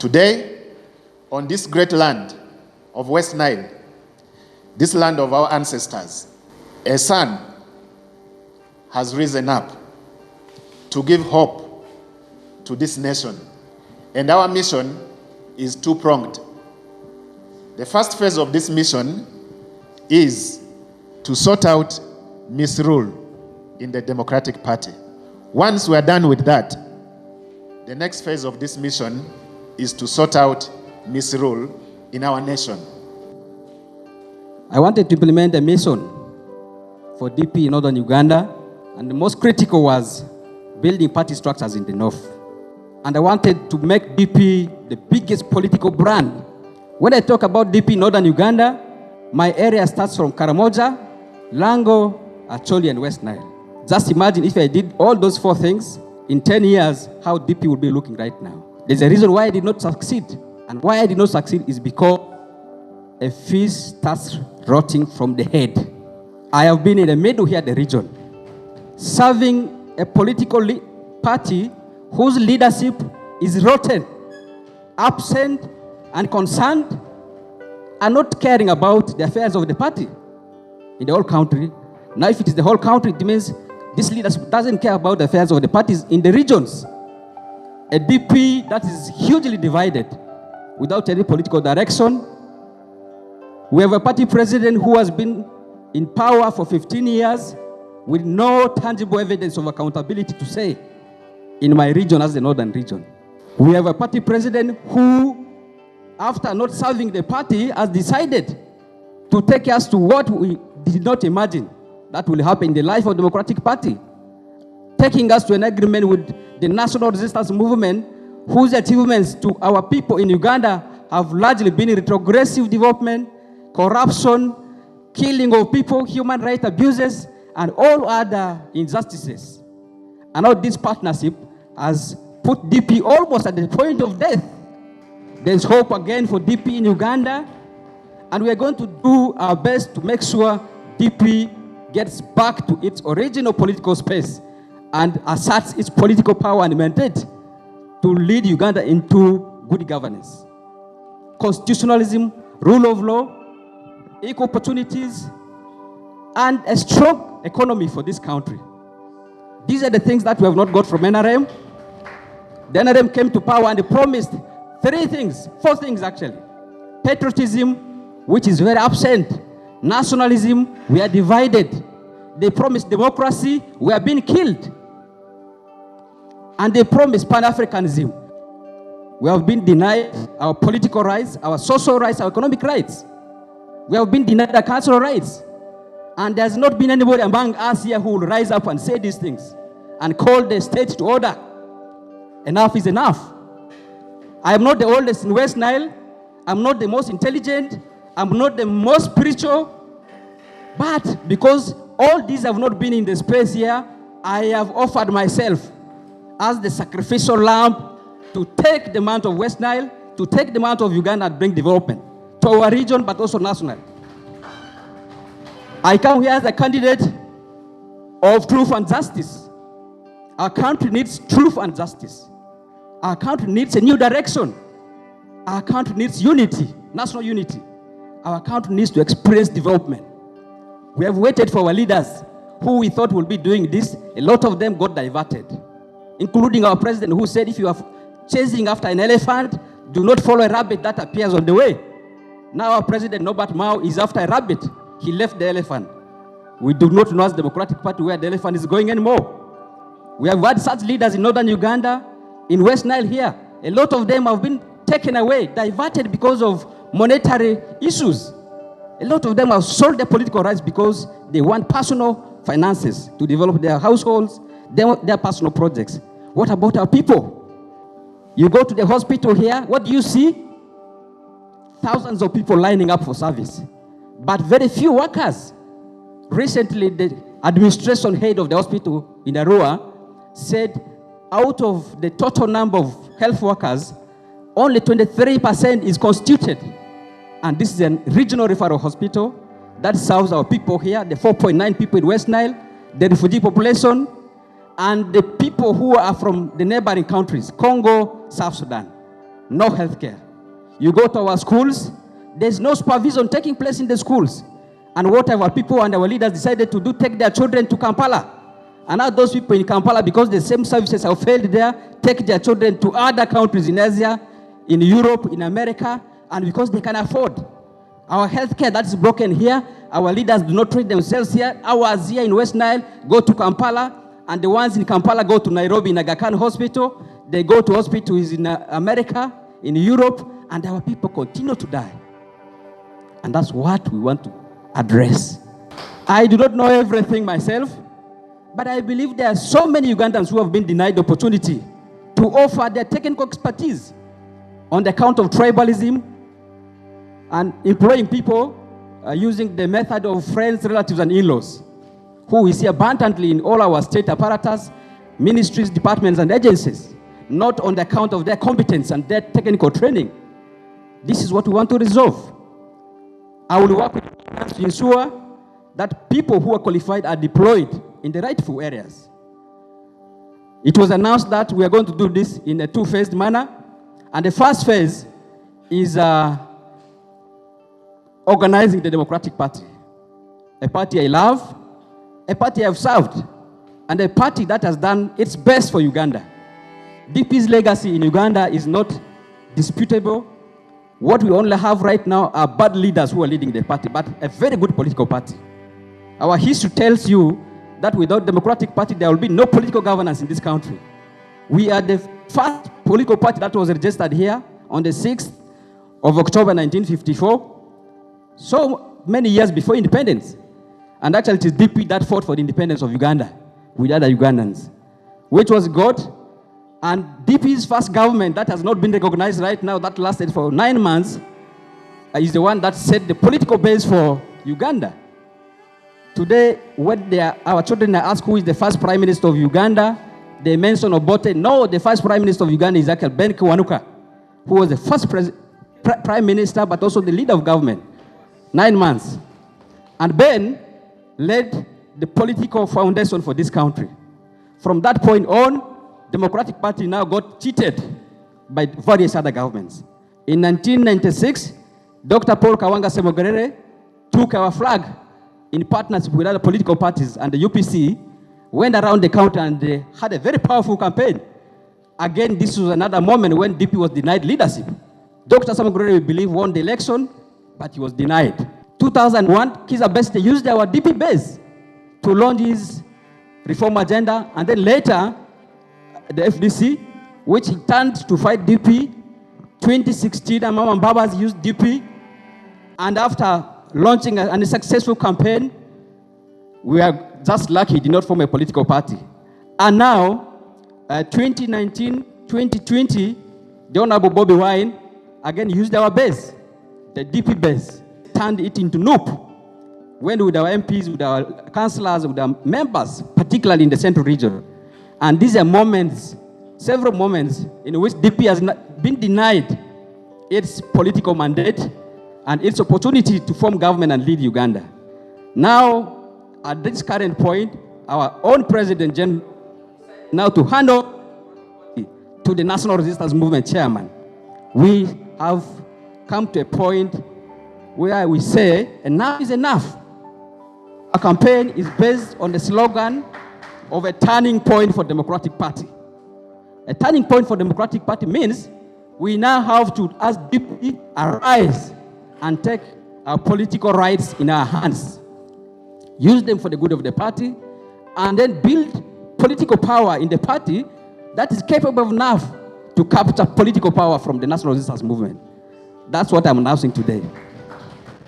Today, on this great land of West Nile, this land of our ancestors, a sun has risen up to give hope to this nation. And our mission is two-pronged. The first phase of this mission is to sort out misrule in the Democratic Party. Once we are done with that, the next phase of this mission is to sort out misrule in our nation. I wanted to implement a mission for DP in northern Uganda, and the most critical was building party structures in the north. And I wanted to make DP the biggest political brand. When I talk about DP in northern Uganda, my area starts from Karamoja, Lango, Acholi, and West Nile. Just imagine if I did all those four things in 10 years, how DP would be looking right now. There's a reason why I did not succeed. And why I did not succeed is because a fish starts rotting from the head. I have been in the middle here, the region, serving a political party whose leadership is rotten, absent, and concerned, and not caring about the affairs of the party in the whole country. Now, if it is the whole country, it means this leadership doesn't care about the affairs of the parties in the regions. A DP that is hugely divided without any political direction. We have a party president who has been in power for 15 years with no tangible evidence of accountability to say in my region as the northern region. We have a party president who, after not serving the party, has decided to take us to what we did not imagine that will happen in the life of the Democratic Party, taking us to an agreement with the National Resistance Movement, whose achievements to our people in Uganda have largely been retrogressive development, corruption, killing of people, human rights abuses, and all other injustices. And now this partnership has put DP almost at the point of death. There's hope again for DP in Uganda, and we are going to do our best to make sure DP gets back to its original political space and asserts its political power and mandate to lead Uganda into good governance. Constitutionalism, rule of law, equal opportunities, and a strong economy for this country. These are the things that we have not got from NRM. The NRM came to power and they promised four things actually. Patriotism, which is very absent. Nationalism, we are divided. They promised democracy, we are being killed. And they promised Pan-Africanism. We have been denied our political rights, our social rights, our economic rights. We have been denied our cultural rights. And there's not been anybody among us here who will rise up and say these things and call the state to order. Enough is enough. I am not the oldest in West Nile. I'm not the most intelligent. I'm not the most spiritual. But because all these have not been in the space here, I have offered myself as the sacrificial lamb to take the mount of West Nile, to take the mount of Uganda and bring development to our region, but also national. I come here as a candidate of truth and justice. Our country needs truth and justice. Our country needs a new direction. Our country needs unity, national unity. Our country needs to experience development. We have waited for our leaders who we thought will be doing this. A lot of them got diverted, including our president who said if you are chasing after an elephant, do not follow a rabbit that appears on the way. Now our president, Nobert is after a rabbit. He left the elephant. We do not know as the Democratic Party where the elephant is going anymore. We have had such leaders in northern Uganda, in West Nile here. A lot of them have been taken away, diverted because of monetary issues. A lot of them have sold their political rights because they want personal finances to develop their households, their personal projects. What about our people? You go to the hospital here, what do you see? Thousands of people lining up for service, but very few workers. Recently, the administration head of the hospital in Arua said out of the total number of health workers, only 23% is constituted. And this is a regional referral hospital that serves our people here, the 4.9 people in West Nile, the refugee population, and the people who are from the neighboring countries, Congo, South Sudan. no healthcare. You go to our schools, there's no supervision taking place in the schools. And what our people and our leaders decided to do, take their children to Kampala. And now those people in Kampala, because the same services have failed there, take their children to other countries in Asia, in Europe, in America, and because they can afford. Our healthcare that is broken here, our leaders do not treat themselves here. Ours here in West Nile go to Kampala, and the ones in Kampala go to Nairobi in Aga Khan Hospital. They go to hospitals in America, in Europe, and our people continue to die. And that's what we want to address. I do not know everything myself, but I believe there are so many Ugandans who have been denied the opportunity to offer their technical expertise on the account of tribalism and employing people using the method of friends, relatives, and in-laws, who we see abundantly in all our state apparatus, ministries, departments, and agencies, not on the account of their competence and their technical training. This is what we want to resolve. I will work with you to ensure that people who are qualified are deployed in the rightful areas. It was announced that we are going to do this in a two-phased manner, and the first phase is organizing the Democratic Party, a party I love, a party I've served, and a party that has done its best for Uganda. DP's legacy in Uganda is not disputable. What we only have right now are bad leaders who are leading the party, but a very good political party. Our history tells you that without Democratic Party, there will be no political governance in this country. We are the first political party that was registered here on the 6th of October 1954, so many years before independence. And actually, it is DP that fought for the independence of Uganda with other Ugandans, which was good. And DP's first government that has not been recognized right now, that lasted for 9 months, is the one that set the political base for Uganda. Today, when our children are asked who is the first prime minister of Uganda, they mention Obote. No, the first prime minister of Uganda is actually Ben Kiwanuka, who was the first prime minister, but also the leader of government. 9 months. And Ben led the political foundation for this country. From that point on, Democratic Party now got cheated by various other governments. In 1996, Dr. Paul Kawanga Semogerere took our flag in partnership with other political parties, and the UPC went around the country and they had a very powerful campaign. Again, this was another moment when DP was denied leadership. Dr. Semogerere, we believe, won the election, but he was denied. 2001, Kizza Beste used our DP base to launch his reform agenda, and then later, the FDC, which he turned to fight DP. 2016, Mama Mbabas used DP. And after launching a successful campaign, we are just lucky he did not form a political party. And now, 2019, 2020, the Honorable Bobby Wine again used our base, the DP base, turned it into NUP. Went with our MPs, with our councillors, with our members, particularly in the central region. And these are moments, several moments, in which DP has been denied its political mandate and its opportunity to form government and lead Uganda. Now, at this current point, our own President General now to hand over to the National Resistance Movement chairman. We have come to a point where we say enough is enough. Our campaign is based on the slogan of a turning point for Democratic Party. A turning point for Democratic Party means we now have to, as DP, arise and take our political rights in our hands, use them for the good of the party, and then build political power in the party that is capable enough to capture political power from the National Resistance Movement. That's what I'm announcing today.